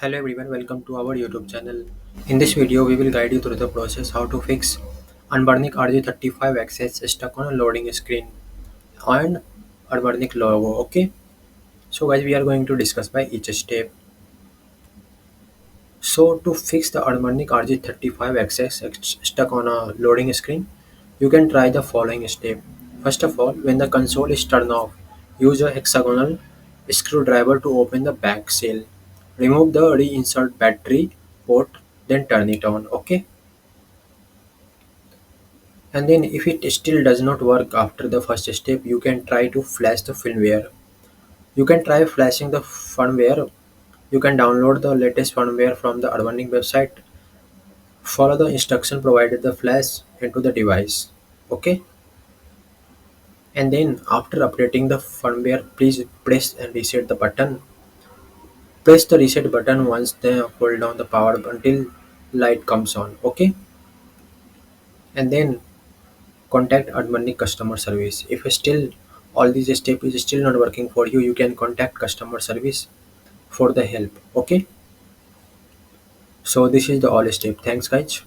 Hello everyone, welcome to our YouTube channel. In this video, we will guide you through the process how to fix Anbernic Rg35xx stuck on a loading screen and Anbernic logo. Okay, so guys, we are going to discuss by each step. So to fix the Anbernic Rg35xx stuck on a loading screen, you can try the following step. First of all, when the console is turned off, use a hexagonal screwdriver to open the back shell. Remove the reinsert battery port, then turn it on. Okay. And then if it still does not work after the first step, you can try to flash the firmware. You can try flashing the firmware. You can download the latest firmware from the Anbernic website. Follow the instruction provided the flash into the device. Okay. And then after updating the firmware, please press and reset the button. Press the reset button once then hold down the power until light comes on. Okay. And then contact Anbernic customer service. If still all these steps is still not working for you, you can contact customer service for the help. Okay. So this is the all step. Thanks guys.